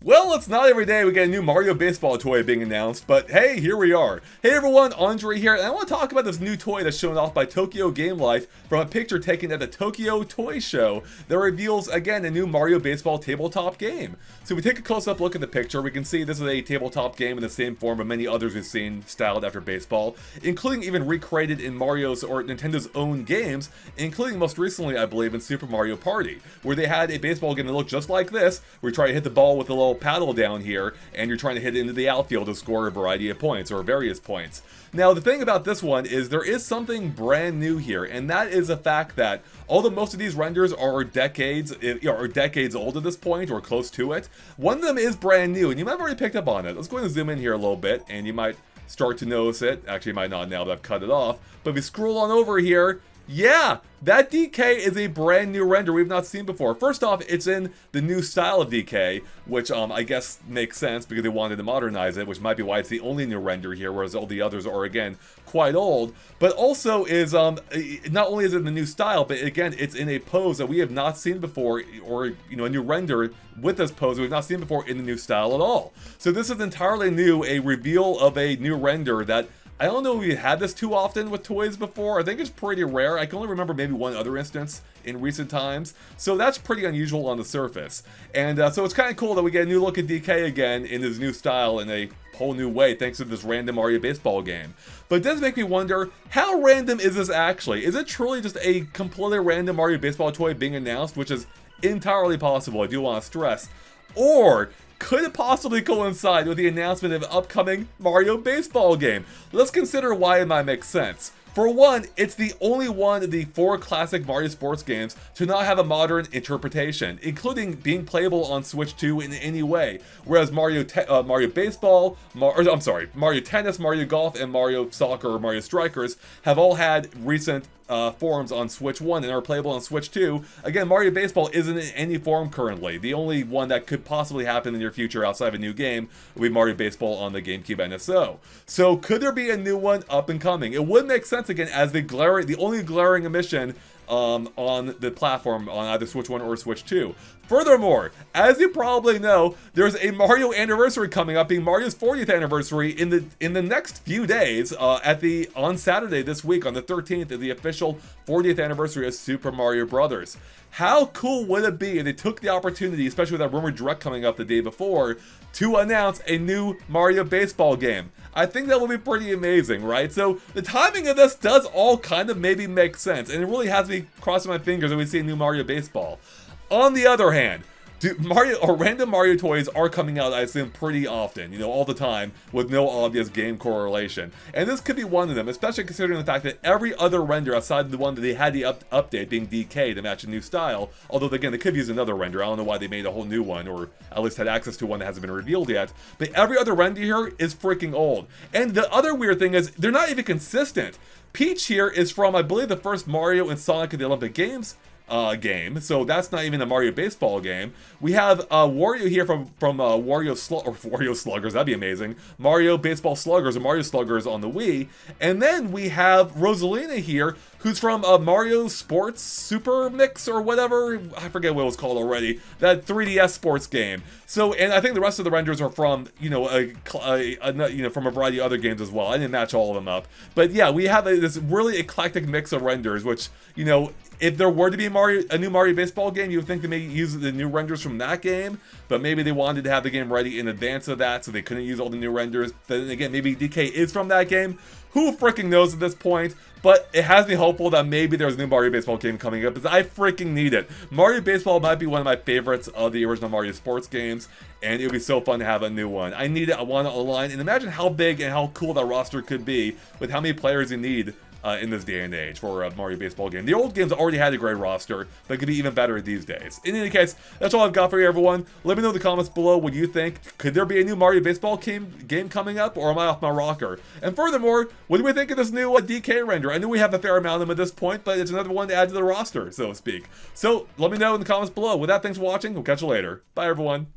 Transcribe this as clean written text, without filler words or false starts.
Well, it's not every day we get a new Mario baseball toy being announced, but hey, here we are. Hey everyone, Andre here, and I want to talk about this new toy that's shown off by Tokyo Game Life from a picture taken at the Tokyo Toy Show that reveals, again, a new Mario baseball tabletop game. So if we take a close-up look at the picture, we can see this is a tabletop game in the same form of many others we've seen styled after baseball, including even recreated in Mario's or Nintendo's own games, including most recently, I believe, in Super Mario Party, where they had a baseball game that looked just like this, where you try to hit the ball with a little paddle down here, and you're trying to hit it into the outfield to score a variety of points, or various points. Now, the thing about this one is there is something brand new here, and that is the fact that although most of these renders are decades old at this point, or close to it, one of them is brand new, and you might have already picked up on it. Let's go ahead and zoom in here a little bit, and you might start to notice it. Actually, you might not now that I've cut it off, but if we scroll on over here, yeah, that DK is a brand new render we've not seen before. First off, it's in the new style of DK, which I guess makes sense because they wanted to modernize it, which might be why it's the only new render here, whereas all the others are, again, quite old. But also is, not only is it the new style, but again, it's in a pose that we have not seen before, or, you know, a new render with this pose that we've not seen before in the new style at all. So this is entirely new, a reveal of a new render that I don't know if we had this too often with toys before. I think it's pretty rare. I can only remember maybe one other instance in recent times. So that's pretty unusual on the surface. And so it's kind of cool that we get a new look at DK again in his new style in a whole new way thanks to this random Mario baseball game. But it does make me wonder, how random is this actually? Is it truly just a completely random Mario baseball toy being announced, which is entirely possible, I do want to stress? Or could it possibly coincide with the announcement of an upcoming Mario baseball game? Let's consider why it might make sense. For one, it's the only one of the 4 classic Mario sports games to not have a modern interpretation, including being playable on Switch 2 in any way. Whereas Mario Baseball, Mario Tennis, Mario Golf, and Mario Soccer or Mario Strikers have all had recent forms on Switch 1 and are playable on Switch 2. Again, Mario Baseball isn't in any form currently. The only one that could possibly happen in the near future outside of a new game would be Mario Baseball on the GameCube NSO. So could there be a new one up and coming? It would make sense again as the only glaring omission on the platform on either Switch 1 or Switch 2. Furthermore, as you probably know, there's a Mario anniversary coming up, being Mario's 40th anniversary in the next few days. On Saturday this week, on the 13th, is the official 40th anniversary of Super Mario Bros. How cool would it be if they took the opportunity, especially with that rumored direct coming up the day before, to announce a new Mario baseball game? I think that would be pretty amazing, right? So the timing of this does all kind of maybe make sense, and it really has me crossing my fingers that we see a new Mario baseball. On the other hand, random Mario toys are coming out, I assume, pretty often, you know, all the time, with no obvious game correlation. And this could be one of them, especially considering the fact that every other render outside the one that they had the update being DK to match a new style, although again, they could use another render. I don't know why they made a whole new one, or at least had access to one that hasn't been revealed yet. But every other render here is freaking old. And the other weird thing is, they're not even consistent. Peach here is from, I believe, the first Mario and Sonic at the Olympic Games game, so that's not even a Mario baseball game. We have Wario here from Wario Sluggers, that'd be amazing. Mario Baseball Sluggers or Mario Sluggers on the Wii. And then we have Rosalina here, who's from Mario Sports Super Mix or whatever, I forget what it was called already, that 3DS sports game. So, and I think the rest of the renders are from, you know, from a variety of other games as well. I didn't match all of them up. But yeah, we have this really eclectic mix of renders, which, you know, if there were to be a new Mario baseball game, you would think they may use the new renders from that game, but maybe they wanted to have the game ready in advance of that, so they couldn't use all the new renders. Then again, maybe DK is from that game. Who freaking knows at this point? But it has me hopeful that maybe there's a new Mario Baseball game coming up, because I freaking need it. Mario Baseball might be one of my favorites of the original Mario sports games, and it would be so fun to have a new one. I need it, I want it online, and imagine how big and how cool that roster could be with how many players you need in this day and age for a Mario baseball game. The old games already had a great roster, but it could be even better these days. In any case, that's all I've got for you, everyone. Let me know in the comments below what you think. Could there be a new Mario baseball game coming up, or am I off my rocker? And furthermore, what do we think of this new DK render? I know we have a fair amount of them at this point, but it's another one to add to the roster, so to speak. So let me know in the comments below. With that, thanks for watching. We'll catch you later. Bye, everyone.